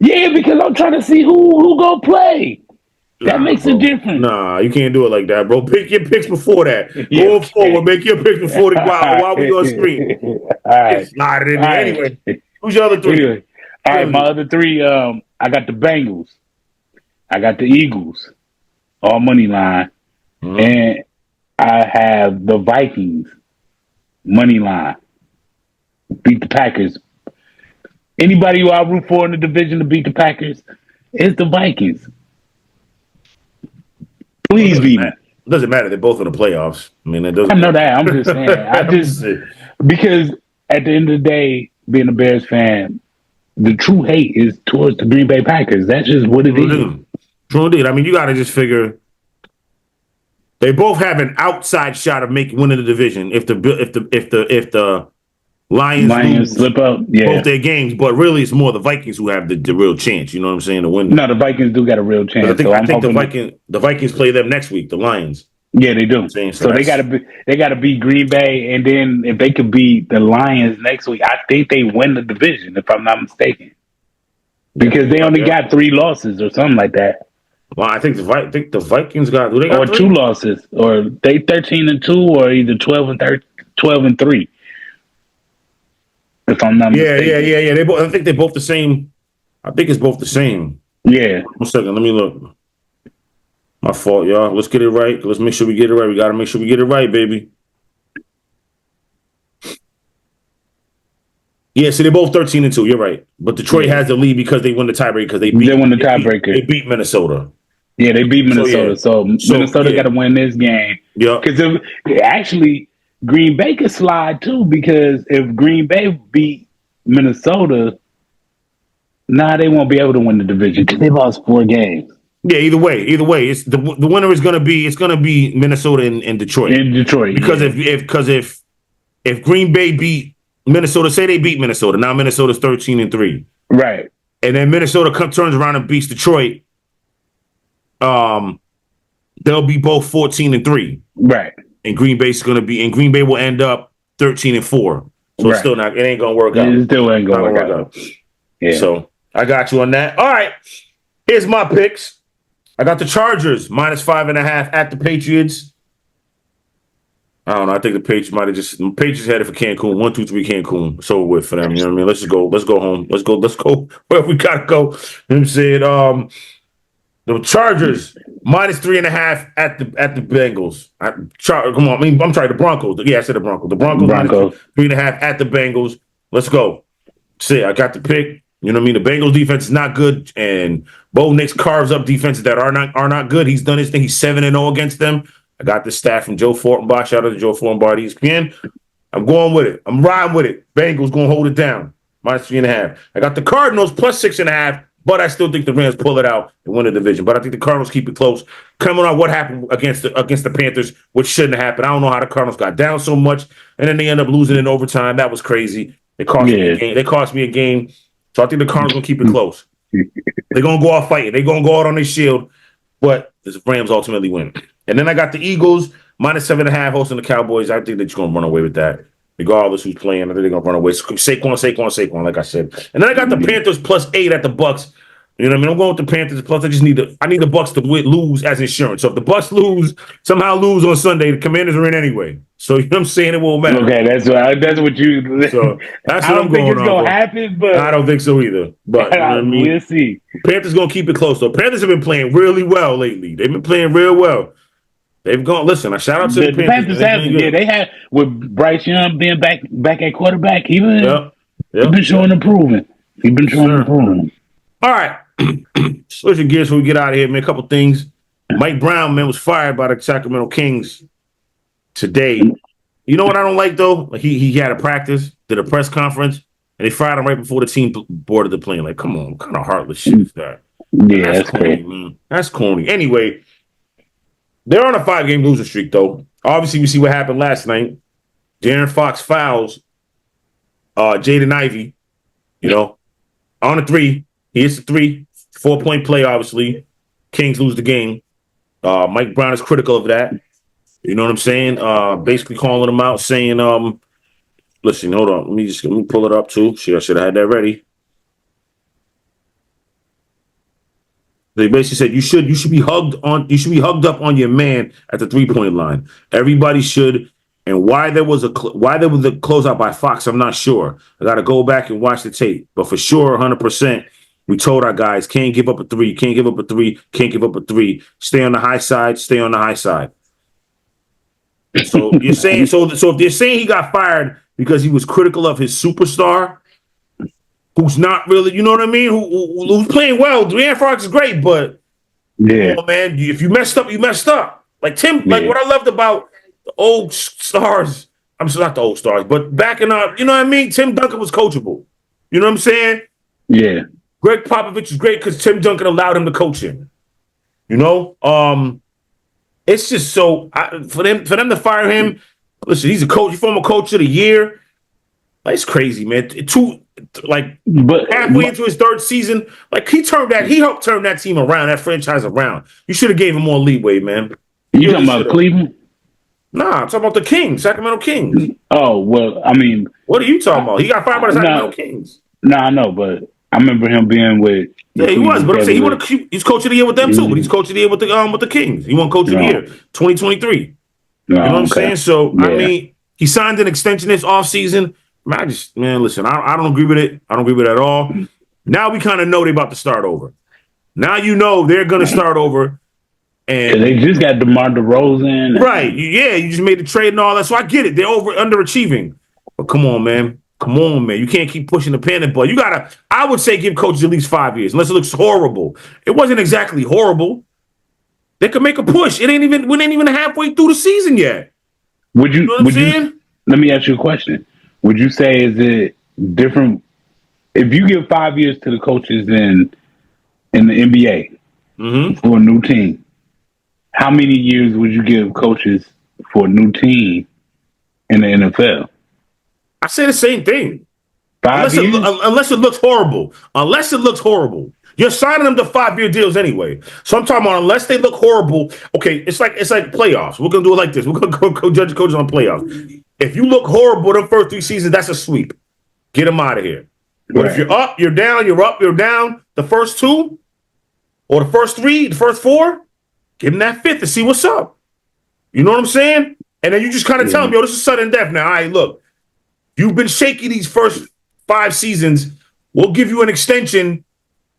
Yeah, because I'm trying to see who gonna play. That makes a difference. Nah, you can't do it like that, bro. Pick your picks before that. Going forward, make your picks before the while we on screen. All right. Slide it in there. Anyway, who's your other three? Anyway. All right, my other three, I got the Bengals. I got the Eagles, all money line. Mm-hmm. And I have the Vikings, money line. Beat the Packers. Anybody who I root for in the division to beat the Packers, it's the Vikings. Please beat me. It doesn't matter. They're both in the playoffs. I mean, it doesn't. I know that. I'm just saying. Because at the end of the day, being a Bears fan, the true hate is towards the Green Bay Packers. That's just what it is. True indeed. I mean, you got to just figure they both have an outside shot of winning the division if the Lions slip up, both their games, but really it's more the Vikings who have the real chance. You know what I'm saying? To win. No, the Vikings do got a real chance. I think the Vikings play them next week. The Lions. Yeah, they do. So they got to beat Green Bay, and then if they could beat the Lions next week, I think they win the division. If I'm not mistaken, because they only got 3 losses or something like that. Well, I think the Vikings got 2 losses, or they 13-2, or either 12-3. If I'm not mistaken. Yeah. I think they're both the same. I think it's both the same. Yeah. 1 second. Let me look. My fault, y'all. Let's get it right. Let's make sure we get it right. We got to make sure we get it right, baby. Yeah, so they're both 13-2. You're right. But Detroit has the lead because they won the tiebreaker. Because they won the tiebreaker. They beat Minnesota. Yeah, they beat Minnesota. So Minnesota got to win this game. Yeah. Because actually, Green Bay could slide too, because if Green Bay beat Minnesota, they won't be able to win the division because they lost 4 games. Yeah, either way, it's the winner is going to be Minnesota and Detroit. In Detroit, because if Green Bay beat Minnesota, say they beat Minnesota, now Minnesota's 13-3, right? And then Minnesota turns around and beats Detroit. They'll be both 14-3, right? And Green Bay will end up 13-4. So it's still not. It ain't gonna work out. It still ain't gonna work out. Yeah. So I got you on that. All right. Here's my picks. I got the Chargers -5.5 at the Patriots. I don't know. I think the Patriots headed for Cancun. 1, 2, 3 Cancun. It's over with for them. You know what I mean? Let's go home. Let's go where we gotta go. You know what I'm saying? The Chargers -3.5 at the Bengals. Come on, I'm sorry, the Broncos. Yeah, I said the Broncos. The Broncos. -3.5 at the Bengals. Let's go. See, I got the pick. You know what I mean? The Bengals defense is not good, and Bo Nix carves up defenses that are not good. He's done his thing. He's 7-0 against them. I got this stat from Joe Fortenbaugh. Shout out to Joe Fortenbaugh at ESPN. I'm going with it. I'm riding with it. Bengals going to hold it down. -3.5. I got the Cardinals +6.5, but I still think the Rams pull it out and win the division. But I think the Cardinals keep it close. Coming on what happened against the Panthers, which shouldn't have happened. I don't know how the Cardinals got down so much, and then they end up losing in overtime. That was crazy. It cost me a game. They cost me a game. So I think the Cardinals going to keep it close. They're going to go out fighting. They're going to go out on their shield, but the Rams ultimately win. And then I got the Eagles -7.5 hosting the Cowboys. I think that you're going to run away with that. Regardless who's playing, I think they're going to run away. Saquon, like I said. And then I got the Panthers +8 at the Bucks. You know what I mean? I'm going with the Panthers. Plus, I need the Bucks to lose as insurance. So if the Bucks somehow lose on Sunday, the Commanders are in anyway. So you know what I'm saying? It won't matter. Okay, that's what you. So that's what I'm going on. I don't think it's going to happen, but I don't think so either. But you know what I mean? We'll see. Panthers going to keep it close though. Panthers have been playing really well lately. They've been playing real well. They've gone. Listen, I shout out to the Panthers. They had with Bryce Young being back at quarterback. He's been showing improvement. All right. Switching gears before we get out of here, man. A couple things. Mike Brown, man, was fired by the Sacramento Kings today. You know what I don't like though? Like he had a practice, did a press conference, and they fired him right before the team boarded the plane. Like, come on, what kind of heartless shit is that? Yeah, that's corny, man. That's corny. Anyway, they're on a 5-game losing streak though. Obviously, we see what happened last night. De'Aaron Fox fouls Jaden Ivey, on a three. He hits the three. 4-point play, obviously. Kings lose the game. Mike Brown is critical of that. You know what I'm saying? Basically calling him out, saying, listen, hold on. Let me pull it up too. I should have had that ready. They basically said you should be hugged up on your man at the 3-point line. Everybody should. And why there was a closeout by Fox, I'm not sure. I got to go back and watch the tape. But for sure, 100%, we told our guys can't give up a three, can't give up a three, can't give up a three. Stay on the high side, stay on the high side. So you're saying so if they're saying he got fired because he was critical of his superstar, who's not really, you know what I mean? Who's playing well. De'Aaron Fox is great, but come on, man, if you messed up, you messed up. Like Tim, like what I loved about the old stars, I'm sorry, not the old stars, but backing up, you know what I mean? Tim Duncan was coachable. You know what I'm saying? Yeah. Greg Popovich is great because Tim Duncan allowed him to coach him. You know? It's just so for them to fire him. Listen, he's a coach, former coach of the year. Like, it's crazy, man. But halfway into his third season, like he helped turn that team around, that franchise around. You should have gave him more leeway, man. You talking about Cleveland? Nah, I'm talking about the Kings, Sacramento Kings. Oh, well, I mean, what are you talking about? He got fired by the Sacramento Kings. I know, but I remember him being with. Yeah, he was, but I'm saying he's coach of the year with them too. But he's coach of the year with the Kings. He won coach of the year 2023. You know what I'm saying? So I mean, he signed an extension this offseason. Listen, I don't agree with it. I don't agree with it at all. Now we kind of know they're about to start over. Now you know they're going to start over. And they just got DeMar DeRozan. Right. Yeah, you just made the trade and all that. So I get it. They're underachieving. But come on, man. Come on, man. You can't keep pushing the panic button. I would say give coaches at least 5 years, unless it looks horrible. It wasn't exactly horrible. They could make a push. We ain't even halfway through the season yet. Would you, know what I'm saying? Let me ask you a question. Would you say is it different if you give 5 years to the coaches in the NBA for a new team? How many years would you give coaches for a new team in the NFL? I say the same thing. 5 years? Unless it looks horrible. Unless it looks horrible. You're signing them to 5-year deals anyway. So I'm talking about unless they look horrible. Okay, it's like playoffs. We're gonna do it like this. We're gonna go judge coaches on playoffs. If you look horrible the first 3 seasons, that's a sweep. Get them out of here. But if you're up, you're down, you're up, you're down, the first 2, or the first 3, the first 4, give them that 5th to see what's up. You know what I'm saying? And then you just kind of tell them, yo, this is sudden death now. All right, look, you've been shaky these first 5 seasons. We'll give you an extension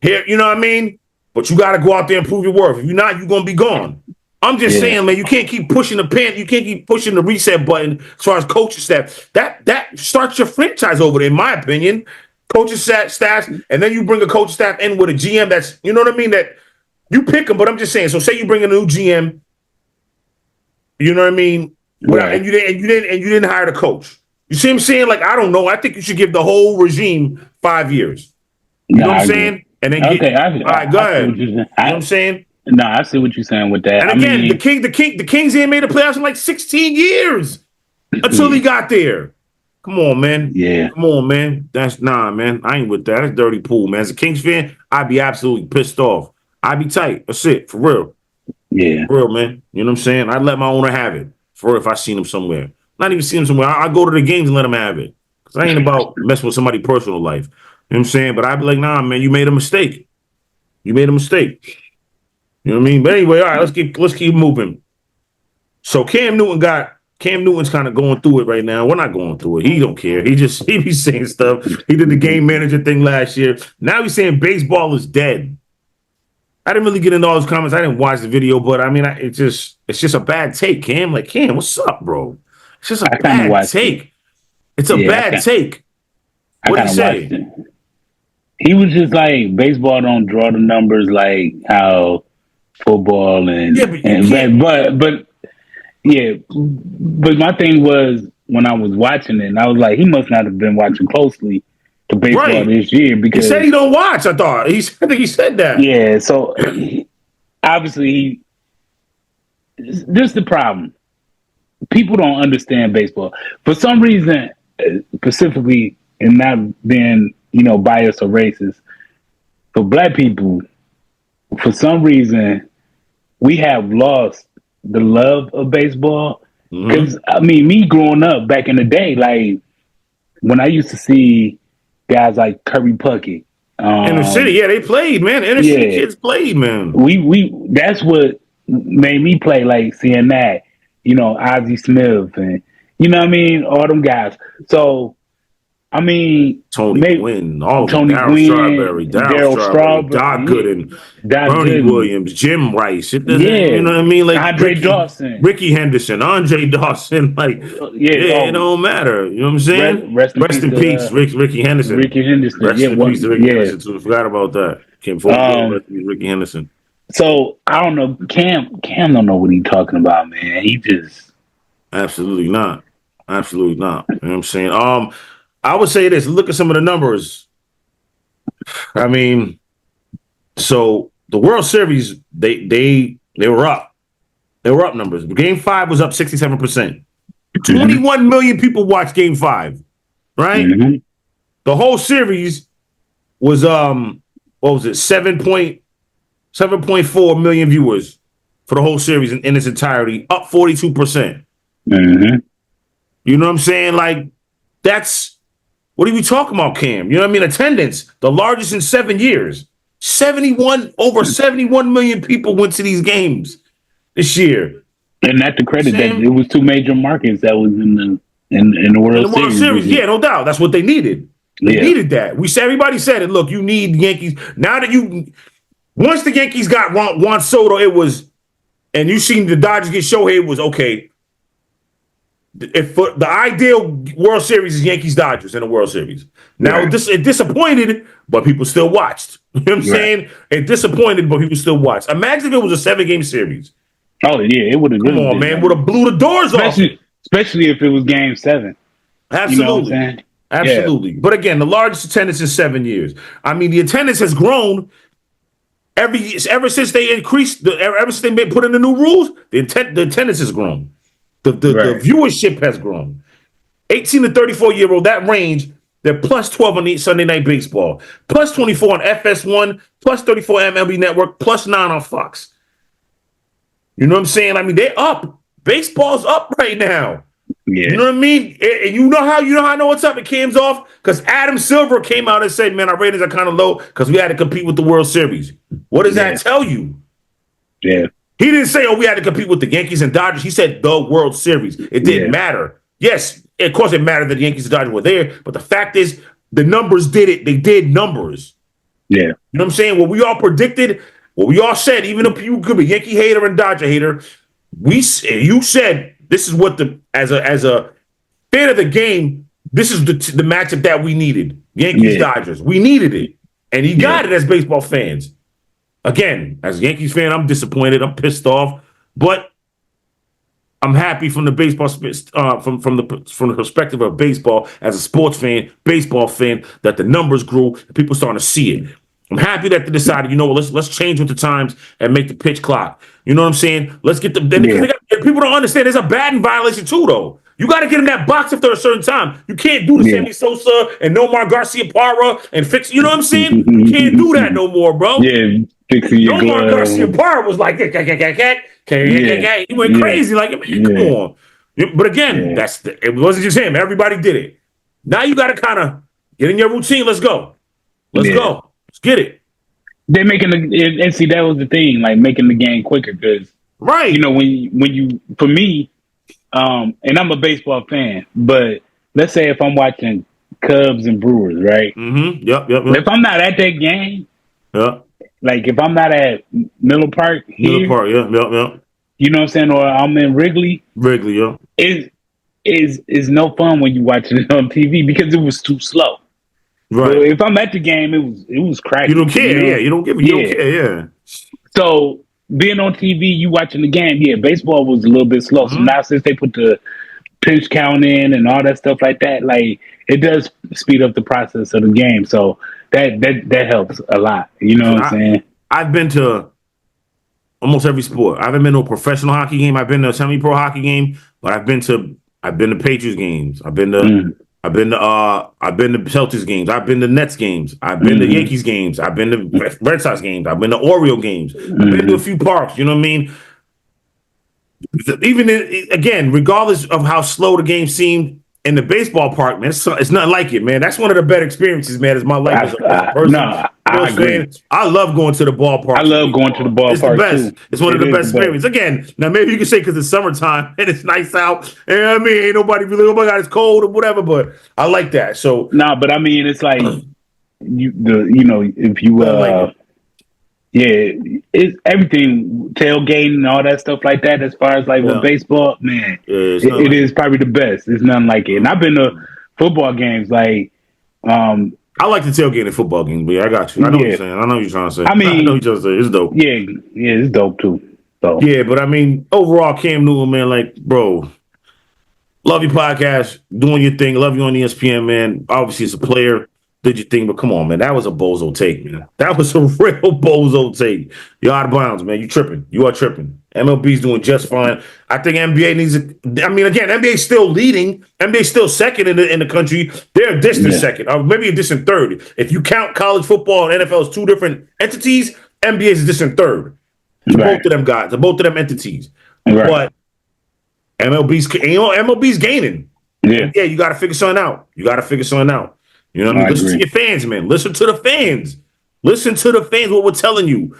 here, you know what I mean? But you got to go out there and prove your worth. If you're not, you're going to be gone. I'm just saying, man, you can't keep pushing the pen. You can't keep pushing the reset button as far as coaching staff. That starts your franchise over there, in my opinion. Coaching staff, and then you bring a coaching staff in with a GM that's, you know what I mean, that you pick them, but I'm just saying, so say you bring a new GM, you know what I mean, and you didn't hire the coach. You see what I'm saying? Like, I don't know. I think you should give the whole regime 5 years. You know what I'm saying? And then all right, go ahead. You know what I'm saying? No, I see what you're saying with that. And again, the Kings ain't made the playoffs in like 16 years until he got there. Come on, man. Yeah. Come on, man. Man. I ain't with that. That's dirty pool, man. As a Kings fan, I'd be absolutely pissed off. I'd be tight. That's it. For real. Yeah. For real, man. You know what I'm saying? I'd let my owner have it. For real, if I seen him somewhere. Not even see him somewhere. I go to the games and let him have it. Because I ain't about messing with somebody's personal life. You know what I'm saying? But I'd be like, nah, man, you made a mistake. You made a mistake. You know what I mean? But anyway, all right, let's keep moving. So Cam Newton's kind of going through it right now. We're not going through it. He don't care. He be saying stuff. He did the game manager thing last year. Now he's saying baseball is dead. I didn't really get into all those comments. I didn't watch the video, but I mean, it's just a bad take, Cam. Like, Cam, what's up, bro? It's just a bad take. It's a bad take. What did he say? He was just like, baseball don't draw the numbers like how football and but my thing was when I was watching it, and I was like, he must not have been watching closely to baseball this year because he said he don't watch. I think he said that. Yeah, so obviously, this is the problem. People don't understand baseball for some reason, specifically and not being, biased or racist. For black people, for some reason, we have lost the love of baseball. Because me growing up back in the day, like when I used to see guys like Kirby Puckett, Inner city, they played, man. Inner city kids played, man. We that's what made me play, like seeing that, Ozzie Smith and what I mean, all them guys. So I mean, Tony Gwynn, all of them. Tony Gwynn, Darryl Strawberry, Doc Gooden, Bernie Williams, Jim Rice. It doesn't, you know what I mean? Like Andre Dawson, Ricky Henderson, Andre Dawson. Like, it don't matter. You know what I'm saying? Rest in peace, Ricky Henderson. Ricky Henderson. Rest in peace to Ricky Henderson. So I forgot about that. Came forward, Ricky Henderson. So I don't know. Cam don't know what he's talking about, man. He just absolutely not. Absolutely not. You know what I'm saying? I would say this. Look at some of the numbers. I mean, so the World Series, they were up. They were up numbers. Game 5 was up 67%. 21 million people watched Game 5, right? Mm-hmm. The whole series was what was it? 7.4 million viewers for the whole series in its entirety, up 42%. Mm-hmm. You know what I'm saying? Like, that's what are we talking about, Cam? You know what I mean? Attendance, the largest in 7 years. Over 71 million people went to these games this year. And not to credit that it was 2 major markets that was in the World Series. Yeah, no doubt. That's what they needed. They needed that. Everybody said it. Look, you need the Yankees. Now that once the Yankees got Juan Soto, and you seen the Dodgers get Shohei, it was okay. If the ideal World Series is Yankees-Dodgers in the World Series. Now, it disappointed, but people still watched. You know what I'm saying? It disappointed, but people still watched. Imagine if it was a 7-game series. Oh, yeah, it would have. Come on, man. Would have blew the doors off. Especially if it was Game 7. Absolutely. You know what I'm saying? Absolutely. Yeah. But again, the largest attendance in 7 years. I mean, the attendance has grown ever since they increased, ever since they put in the new rules, the attendance has grown. The viewership has grown. 18 to 34-year-old, that range, they're plus 12 on Sunday Night Baseball, plus 24 on FS1, plus 34 MLB Network, plus 9 on Fox. You know what I'm saying? I mean, they're up. Baseball's up right now. Yeah. You know what I mean? And you know how I know what's up? It came off because Adam Silver came out and said, man, our ratings are kind of low because we had to compete with the World Series. What does that tell you? Yeah. He didn't say, we had to compete with the Yankees and Dodgers. He said the World Series. It didn't matter. Yes, of course it mattered that the Yankees and Dodgers were there, but the fact is the numbers did it. They did numbers. Yeah. You know what I'm saying? What we all predicted, what we all said, even if you could be Yankee hater and Dodger hater, you said this is what as a fan of the game, this is the matchup that we needed. Yankees-Dodgers. We needed it. And he got it as baseball fans. Again, as a Yankees fan, I'm disappointed. I'm pissed off, but I'm happy from the baseball from the perspective of baseball as a sports fan, baseball fan, that the numbers grew and people starting to see it. I'm happy that they decided, let's change with the times and make the pitch clock. You know what I'm saying? Let's get them. People don't understand. There's a batting violation too, though. You got to get in that box after a certain time. You can't do the Sammy Sosa and Nomar Garcia-Parra and fix. You know what I'm saying? You can't do that no more, bro. Yeah, fixing your glove. Nomar Garcia-Parra was like, he went crazy. Like, come on. But again, it wasn't just him. Everybody did it. Now you got to kind of get in your routine. Let's go. Let's go. Let's get it. They're making and see, that was the thing, like making the game quicker because, right. When you for me, and I'm a baseball fan, but let's say if I'm watching Cubs and Brewers, right? Mm-hmm. Yep. If I'm not at that game, like if I'm not at Miller Park, yep. You know what I'm saying, or I'm in Wrigley, yeah. Is no fun when you watching it on TV because it was too slow. Right. So if I'm at the game, it was cracking. You don't care, You don't care, So being on TV, you watching the game, baseball was a little bit slow. Mm-hmm. So now since they put the pitch count in and all that stuff like that, like it does speed up the process of the game. So that helps a lot. You know what I'm saying? I've been to almost every sport. I haven't been to a professional hockey game. I've been to a semi-pro hockey game, but I've been to Patriots games. I've been to I've been to Celtics games. I've been to Nets games. I've been to Yankees games. I've been to Red Sox games. I've been to Oriole games. I've been to a few parks. You know what I mean? Even again, regardless of how slow the game seemed in the baseball park, man, it's nothing like it, man. That's one of the better experiences, man. Is my life as a person. No, I agree. I love going to the ballpark. I love going to the ballpark. It's the best. Too. It's one of the best experiences. Again, now maybe you can say because it's summertime and it's nice out. You know what I mean? Ain't nobody really. Oh my God, it's cold or whatever. But I like that. So but I mean, it's like if you it's everything, tailgating and all that stuff like that. As far as like with baseball, man, it is probably the best. It's nothing like it. And I've been to football games like. I like the tailgate in football games, but I got you. I know what you're saying. I know what you're trying to say. I mean, I know what you're saying. It's dope. Yeah, it's dope too. So yeah, but I mean, overall, Cam Newton, man, like, bro, love your podcast, doing your thing. Love you on ESPN, man. Obviously, as a player, did your thing, but come on, man, that was a bozo take, man. That was a real bozo take. You're out of bounds, man. You tripping. You are tripping. MLB's doing just fine. I think NBA needs I mean, again, NBA's still leading. NBA's still second in the country. They're a distant second, or maybe a distant third. If you count college football and NFL as two different entities, NBA is a distant third. To both of them guys, to both of them entities. But MLB's gaining. Yeah, you got to figure something out. You know what I mean? Listen to your fans, man. Listen to the fans. What we're telling you.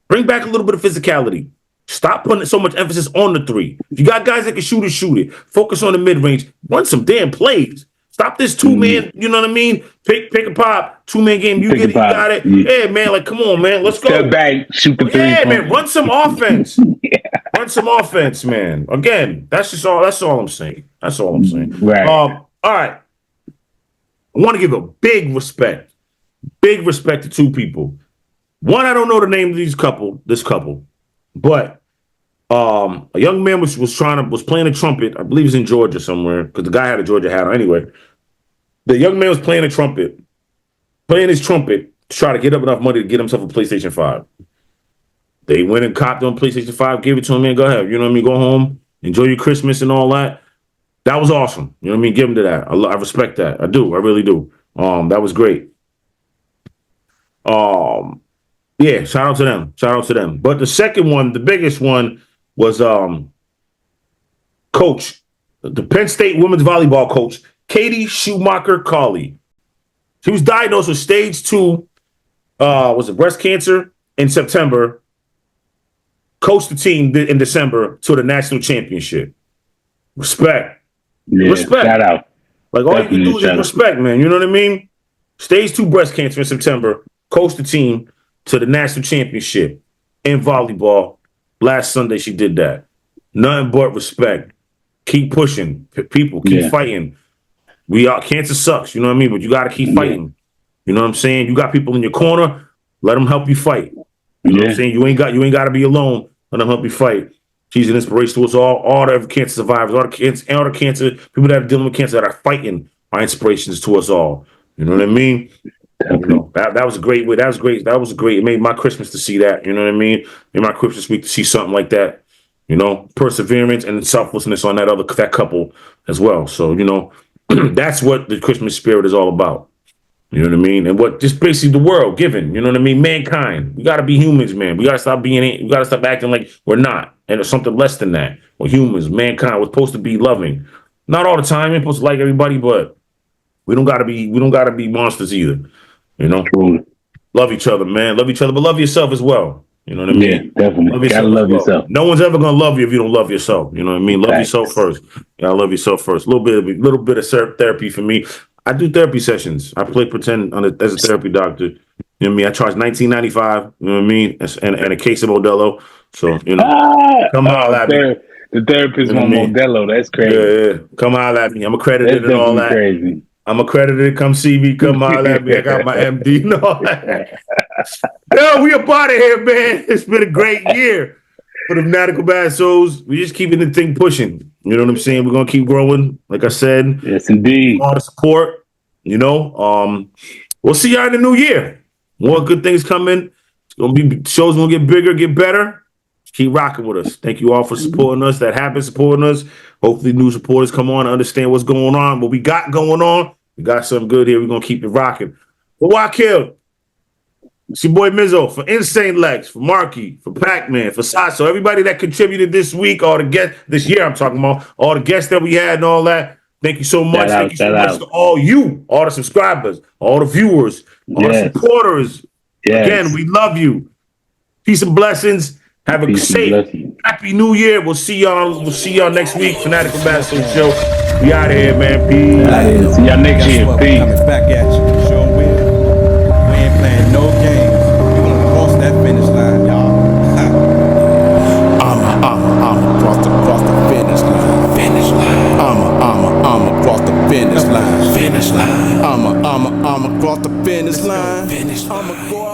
Bring back a little bit of physicality. Stop putting so much emphasis on the three. If you got guys that can shoot it. Focus on the mid-range. Run some damn plays. Stop this two-man, you know what I mean? Pick a pop, two-man game. You got it. Yeah, man, like, come on, man. Let's go. Step back, shoot the three. Yeah, man, run some offense. Run some offense, man. Again, that's all I'm saying. Right. All right. I want to give a big respect to two people. One, I don't know the name of this couple, but a young man was playing a trumpet. I believe he's in Georgia somewhere because the guy had a Georgia hat on. Anyway, the young man was playing his trumpet to try to get up enough money to get himself a PlayStation 5. They went and copped on PlayStation 5, gave it to him, man. Go ahead, you know what I mean? Go home, enjoy your Christmas and all that. That was awesome. You know what I mean? Give him to that. I respect that. I do. I really do. That was great. Yeah, shout out to them. But the second one, the biggest one, was coach, the Penn State women's volleyball coach, Katie Schumacher-Cawley. She was diagnosed with stage 2, breast cancer in September. Coached the team in December to the national championship. Respect. Yeah, respect. Shout out. Like, all you can do is respect, man. You know what I mean? Stage 2 breast cancer in September. Coached the team to the national championship in volleyball. Last Sunday, she did that. Nothing but respect. Keep pushing. People, keep fighting. Cancer sucks, you know what I mean? But you got to keep fighting. You know what I'm saying? You got people in your corner. Let them help you fight. You know what I'm saying? You ain't got to be alone. Let them help you fight. She's an inspiration to us all the cancer survivors, all the cancer people that are dealing with cancer that are fighting are inspirations to us all. You know what I mean? You know, that was a great way. That was great. It made my Christmas to see that. You know what I mean? Made my Christmas week to see something like that. You know, perseverance and selflessness on that couple as well. So, you know, that's what the Christmas spirit is all about. You know what I mean? And what just basically the world giving, you know what I mean? Mankind. We got to be humans, man. We got to stop acting like we're not. And there's something less than that. We're humans, mankind. We're supposed to be loving. Not all the time. We're supposed to like everybody, but we don't got to be monsters either. You know? True. Love each other, man. Love each other, but love yourself as well. You know what I mean? Yeah, definitely. Gotta love yourself. No one's ever gonna love you if you don't love yourself. You know what I mean? Love yourself first. You gotta love yourself first. A little bit of therapy for me. I do therapy sessions. I play pretend as a therapy doctor. You know what I mean? I charge $19.95. You know what I mean? And a case of Modelo. So, you know, come on, at me. The therapist want Modelo. That's crazy. Yeah. Come on, at me. I'm accredited and all that. Crazy. I'm accredited. Come see me. Come on, at me. I got my MD. No. Yo, we up out of here, man. It's been a great year for the Fanatical Massholes. We're just keeping the thing pushing. You know what I'm saying? We're gonna keep growing. Like I said. Yes, indeed. All the support. You know. We'll see y'all in the new year. More good things coming. It's gonna be shows gonna get bigger, get better. Keep rocking with us. Thank you all for supporting us, that have been supporting us. Hopefully new supporters come on and understand what's going on, what we got going on. We got something good here. We're going to keep it rocking. For Wakil, it's your boy Mizzo, for Insane Lex, for Marky, for Pac-Man, for Sasso, everybody that contributed this week, all the guests, this year I'm talking about, all the guests that we had and all that. Thank you so much. Thank you so much to all you, all the subscribers, all the viewers, all the supporters. Again, we love you. Peace and blessings. Have a safe, happy New Year. We'll see y'all. We'll see y'all next week. Fanatical Massholes Show. We out of here, man. Peace. See y'all next year. Peace. Coming back at you. Sure will. We ain't playing no games. We gonna cross that finish line, y'all. I'ma cross the finish line. Finish line. I'ma cross the finish line. Finish line. I'ma cross the finish line. Finish line. I'ma go